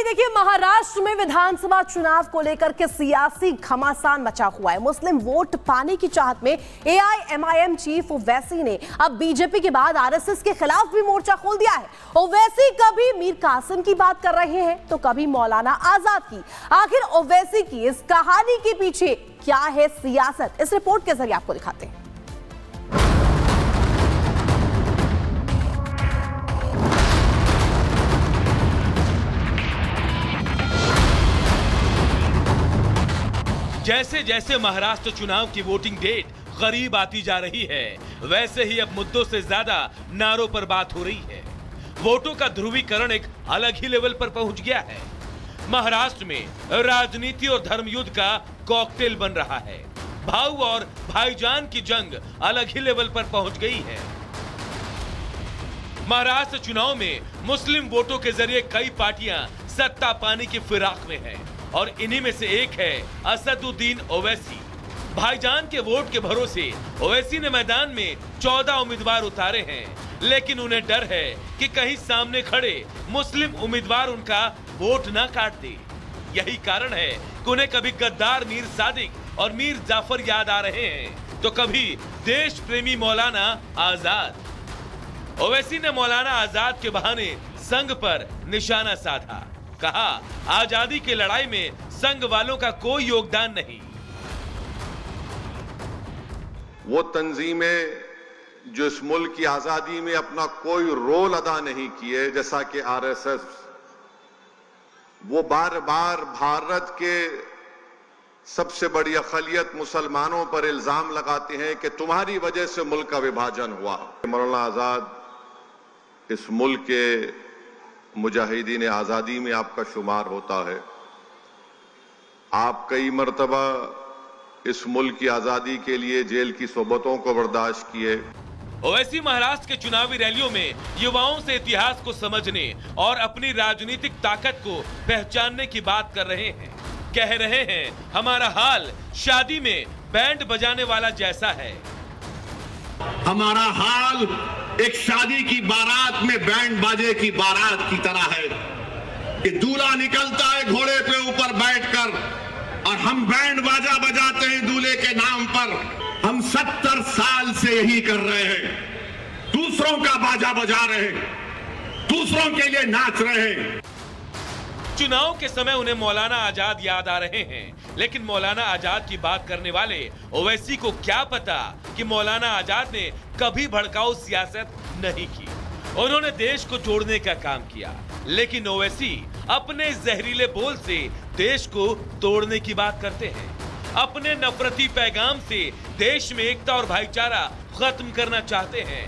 वहीं देखिए महाराष्ट्र में विधानसभा चुनाव को लेकर के सियासी घमासान मचा हुआ है। मुस्लिम वोट पाने की चाहत में एआईएमआईएम चीफ ओवैसी ने अब बीजेपी के बाद आरएसएस के खिलाफ भी मोर्चा खोल दिया है। ओवैसी कभी मीर कासिम की बात कर रहे हैं तो कभी मौलाना आजाद की। आखिर ओवैसी की इस कहानी के पीछे क्या है सियासत, इस रिपोर्ट के जरिए आपको दिखाते हैं। जैसे जैसे महाराष्ट्र चुनाव की वोटिंग डेट करीब आती जा रही है, वैसे ही अब मुद्दों से ज्यादा नारों पर बात हो रही है। वोटों का ध्रुवीकरण एक अलग ही लेवल पर पहुंच गया है। महाराष्ट्र में राजनीति और धर्मयुद्ध का कॉकटेल बन रहा है। भाऊ और भाईजान की जंग अलग ही लेवल पर पहुंच गई है। महाराष्ट्र चुनाव में मुस्लिम वोटों के जरिए कई पार्टियां सत्ता पाने की फिराक में हैं और इन्हीं में से एक है असदुद्दीन ओवैसी। भाईजान के वोट के भरोसे ओवैसी ने मैदान में 14 उम्मीदवार उतारे हैं, लेकिन उन्हें डर है कि कहीं सामने खड़े मुस्लिम उम्मीदवार उनका वोट ना काट दे। यही कारण है कि उन्हें कभी गद्दार मीर सादिक और मीर जाफर याद आ रहे हैं तो कभी देश प्रेमी मौलाना आजाद। ओवैसी ने मौलाना आजाद के बहाने संघ पर निशाना साधा। कहा, आजादी की लड़ाई में संघ वालों का कोई योगदान नहीं। वो तंजीमें जो इस मुल्क की आजादी में अपना कोई रोल अदा नहीं किए, जैसा कि आरएसएस, वो बार बार भारत के सबसे बड़ी अक़लियत मुसलमानों पर इल्जाम लगाते हैं कि तुम्हारी वजह से मुल्क का विभाजन हुआ। मौलाना आजाद इस मुल्क के मुजाहिदीन आजादी में आपका शुमार होता है। आप कई मर्तबा इस मुल्क की आजादी के लिए जेल की सोबतों को बर्दाश्त किए। ओवैसी महाराष्ट्र के चुनावी रैलियों में युवाओं से इतिहास को समझने और अपनी राजनीतिक ताकत को पहचानने की बात कर रहे हैं। कह रहे हैं, हमारा हाल शादी में बैंड बजाने वाला जैसा है। हमारा हाल एक शादी की बारात में बैंड बाजे की बारात की तरह है कि दूल्हा निकलता है घोड़े पे ऊपर बैठकर और हम बैंड बाजा बजाते हैं दूल्हे के नाम पर। हम 70 साल से यही कर रहे हैं, दूसरों का बाजा बजा रहे हैं, दूसरों के लिए नाच रहे हैं। चुनाव के समय उन्हें मौलाना आजाद याद आ रहे हैं, लेकिन मौलाना आजाद की बात करने वाले ओवैसी को क्या पता कि मौलाना आजाद ने कभी भड़काऊ सियासत नहीं की। उन्होंने देश को जोड़ने का काम किया, लेकिन ओवैसी अपने जहरीले बोल से देश को तोड़ने की बात करते हैं। अपने नफरती पैगाम से देश में एकता और भाईचारा खत्म करना चाहते हैं।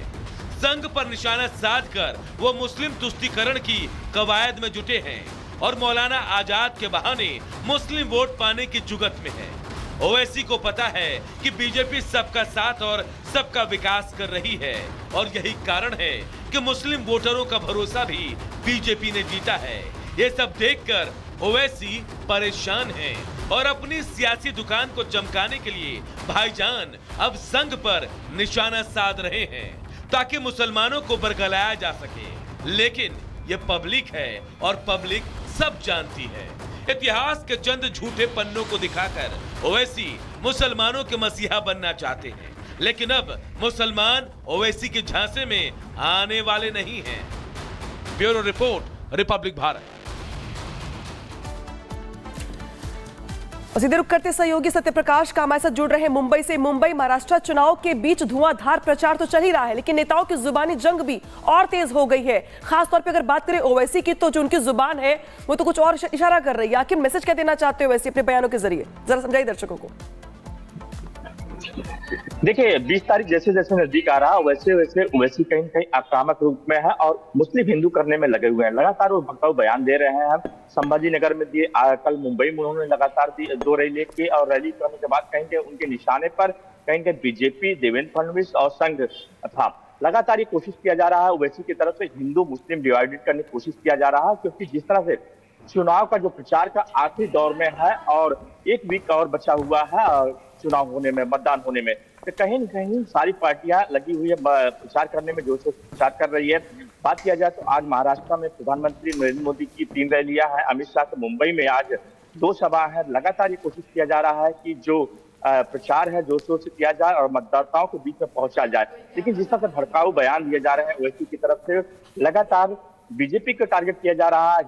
संघ पर निशाना साधकर वो मुस्लिम तुष्टीकरण की कवायद में जुटे हैं और मौलाना आजाद के बहाने मुस्लिम वोट पाने की जुगत में है। ओवैसी को पता है कि बीजेपी सबका साथ और सबका विकास कर रही है और यही कारण है कि मुस्लिम वोटरों का भरोसा भी बीजेपी ने जीता है। ये सब देखकर ओवैसी परेशान हैं और अपनी सियासी दुकान को चमकाने के लिए भाईजान अब संघ पर निशाना साध रहे हैं ताकि मुसलमानों को बरगलाया जा सके। लेकिन ये पब्लिक है और पब्लिक सब जानती है। इतिहास के चंद झूठे पन्नों को दिखाकर ओवैसी मुसलमानों के मसीहा बनना चाहते हैं, लेकिन अब मुसलमान ओवैसी के झांसे में आने वाले नहीं हैं। Bureau report, Republic Bharat. सीधे रुक करते सहयोगी सत्यप्रकाश का हमारे साथ जुड़ रहे हैं मुंबई से। मुंबई महाराष्ट्र चुनाव के बीच धुआंधार प्रचार तो चल ही रहा है, लेकिन नेताओं की जुबानी जंग भी और तेज हो गई है। खासतौर पे अगर बात करें ओवैसी की, तो जो उनकी जुबान है वो तो कुछ और इशारा कर रही है। आखिर मैसेज क्या देना चाहते हो ओवैसी अपने बयानों के जरिए, जरा समझाइए दर्शकों को। देखिए, 20 तारीख जैसे जैसे नजदीक आ रहा वैसे वैसे ओवैसी कहीं कहीं आक्रामक रूप में है और मुस्लिम हिंदू करने में लगे हुए हैं। लगातार वो भड़काऊ बयान दे रहे हैं। संभाजी नगर में दिए, कल मुंबई में उन्होंने लगातार 2 रैली की और रैली करने के बाद कहीं उनके निशाने पर कहीं बीजेपी, देवेंद्र फडणवीस और संघ था। लगातार ये कोशिश किया जा रहा है ओवैसी की तरफ से हिंदू मुस्लिम डिवाइडेड करने की कोशिश किया जा रहा है, क्योंकि जिस तरह से चुनाव का जो प्रचार का आखिरी दौर में है और 1 वीक और बचा हुआ है चुनाव होने में, मतदान होने में, तो कहीं न कहीं सारी पार्टियां लगी हुई है प्रचार करने में, जोर से प्रचार कर रही है। बात किया जाए तो आज महाराष्ट्र में प्रधानमंत्री नरेंद्र मोदी की 3 रैलियां हैं। अमित शाह के मुंबई में आज 2 सभा है। लगातार ये कोशिश किया जा रहा है कि जो प्रचार है जोर शोर से किया जाए और मतदाताओं के बीच में पहुंचा जाए, लेकिन जिस तरह से भड़काऊ बयान दिए जा रहे हैं ओवैसी की तरफ से, लगातार बीजेपी को टारगेट किया जा रहा है,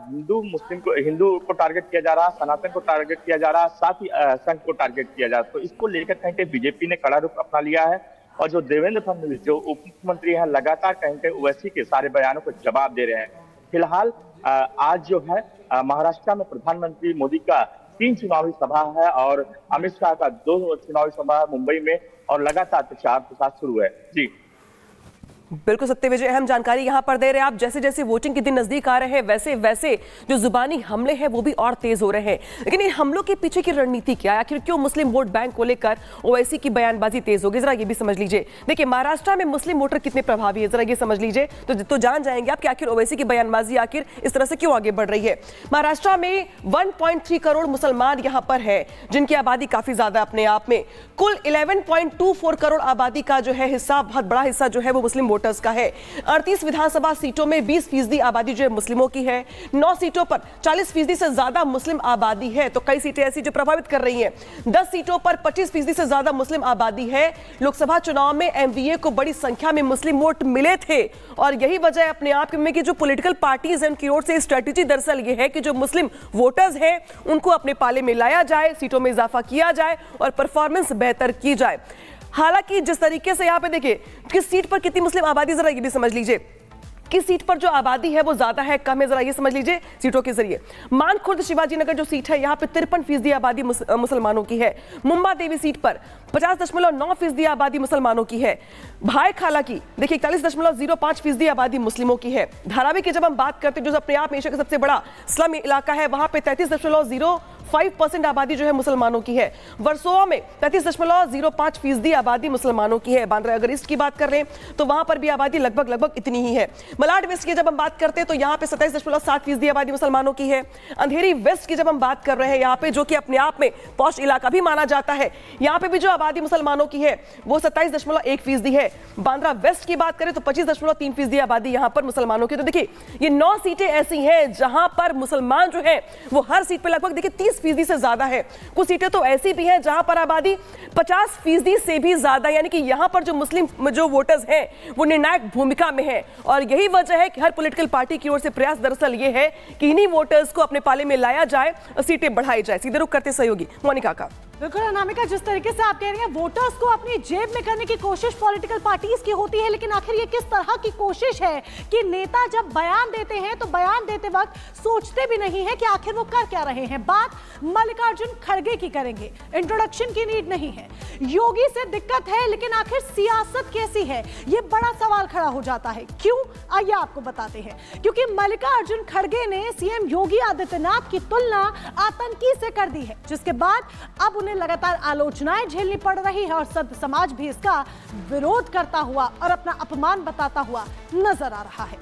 हिंदू को टारगेट किया जा रहा है, सनातन को टारगेट किया जा रहा है, साथ ही संघ को टारगेट किया जा रहा है। तो इसको लेकर कहीं कहीं बीजेपी ने कड़ा रुख अपना लिया है और जो देवेंद्र फडणवीस जो उप मुख्यमंत्री हैं लगातार कहीं कहीं ओवैसी के सारे बयानों को जवाब दे रहे हैं। फिलहाल आज जो है महाराष्ट्र में प्रधानमंत्री मोदी का 3 चुनावी सभा है और अमित शाह का 2 चुनावी सभा है मुंबई में और लगातार प्रचार प्रसार शुरू है। जी बिल्कुल सत्य विजय, अहम जानकारी यहां पर दे रहे हैं आप। जैसे जैसे वोटिंग के दिन नजदीक आ रहे हैं वैसे वैसे जो जुबानी हमले हैं वो भी और तेज हो रहे हैं। लेकिन इन हमलों के पीछे की रणनीति क्या है? आखिर क्यों मुस्लिम वोट बैंक को लेकर ओवैसी की बयानबाजी तेज होगी? जरा ये भी समझ लीजिए। देखिए महाराष्ट्र में मुस्लिम वोटर कितने प्रभावी है, जरा ये समझ लीजिए तो जान जाएंगे आप कि आखिर ओवैसी की बयानबाजी आखिर इस तरह से क्यों आगे बढ़ रही है। महाराष्ट्र में 1.3 करोड़ मुसलमान यहाँ पर है, जिनकी आबादी काफी ज्यादा अपने आप में। कुल 11.24 करोड़ आबादी का जो है हिस्सा, बहुत बड़ा हिस्सा जो है वो मुस्लिम वोटर्स का है। 38 विधानसभा सीटों में 20% आबादी जो है मुस्लिमों की है। 9 सीटों पर 40% से ज्यादा मुस्लिम आबादी है, तो कई सीटें ऐसी जो प्रभावित कर रही हैं। 10 सीटों पर 25% से ज्यादा मुस्लिम आबादी है। लोकसभा चुनाव में एमवीए को बड़ी संख्या में मुस्लिम वोट मिले थे और यही वजह अपने आप में कि जो पॉलिटिकल पार्टीज हैं उनकी ओर से स्ट्रेटेजी दरअसल ये है कि जो मुस्लिम वोटर्स हैं उनको अपने पाले में लाया जाए, सीटों में इजाफा किया जाए और परफॉर्मेंस बेहतर की जाए। हालांकि जिस तरीके से यहाँ पे देखिए किस सीट पर कितनी मुस्लिम आबादी, जरा ये भी समझ लीजिए। किस सीट पर जो आबादी है वो ज्यादा है कम है, जरा ये समझ लीजिए सीटों के जरिए। मानखुर्द शिवाजी नगर जो सीट है यहाँ पे 53% आबादी मुसलमानों की है। मुंबा देवी सीट पर 50.9% आबादी मुसलमानों की है। भाई खाला की देखिए 41.05% आबादी मुस्लिमों की है। धारावी की जब हम बात करते हैं जो अपने आप में एशिया का सबसे बड़ा स्लम इलाका है, वहां पे 33.05% आबादी जो है मुसलमानों की है। वर्सोवा में 33.05% आबादी मुसलमानों की है। बांद्रा अगर ईस्ट की बात कर रहे हैं तो वहां पर भी आबादी लगभग इतनी ही है। मलाड वेस्ट की जब हम बात करते हैं तो यहाँ पे 27.7% आबादी मुसलमानों की है। अंधेरी वेस्ट की जब हम बात कर रहे हैं यहाँ पे, जो कि अपने आप में पॉश इलाका भी माना जाता है, यहाँ पे भी जो आबादी मुसलमानों की है वो 27.1% है। बांद्रा वेस्ट की बात करें तो 25.3% आबादी यहाँ पर मुसलमानों की। तो देखिए ये 9 सीटें ऐसी हैं जहां पर मुसलमान जो है वो हर सीट पे लगभग देखिए 30% से ज्यादा है। कुछ सीटें तो ऐसी भी हैं जहां पर आबादी 50% से भी ज्यादा, यानी कि यहां पर जो मुस्लिम जो वोटर्स हैं वो निर्णायक भूमिका में है। और यही वजह है कि हर पॉलिटिकल पार्टी की ओर से प्रयास दरअसल ये है कि इन्हीं वोटर्स को अपने पाले में लाया जाए और सीटें बढ़ाई जाए। सीधे रुख करते सहयोगी मोनिका का। बिल्कुल अनामिका, जिस तरीके से आप कह रही हैं वोटर्स को अपनी जेब में करने की कोशिश पॉलिटिकल पार्टीज की होती है, लेकिन आखिर ये किस तरह की कोशिश है कि नेता जब बयान देते हैं तो बयान देते वक्त सोचते भी नहीं है कि आखिर वो कर क्या रहे हैं। बात मल्लिकार्जुन खड़गे की करेंगे, इंट्रोडक्शन की नीड नहीं है। योगी से दिक्कत है लेकिन आखिर सियासत कैसी है, ये बड़ा सवाल खड़ा हो जाता है। क्यों, आइए आपको बताते हैं। क्योंकि मल्लिकार्जुन खड़गे ने सीएम योगी आदित्यनाथ की तुलना आतंकी से कर दी है, जिसके बाद अब उन्हें लगातार आलोचनाएं झेलनी पड़ रही है और संत समाज भी इसका विरोध करता हुआ और अपना अपमान बताता हुआ नजर आ रहा है।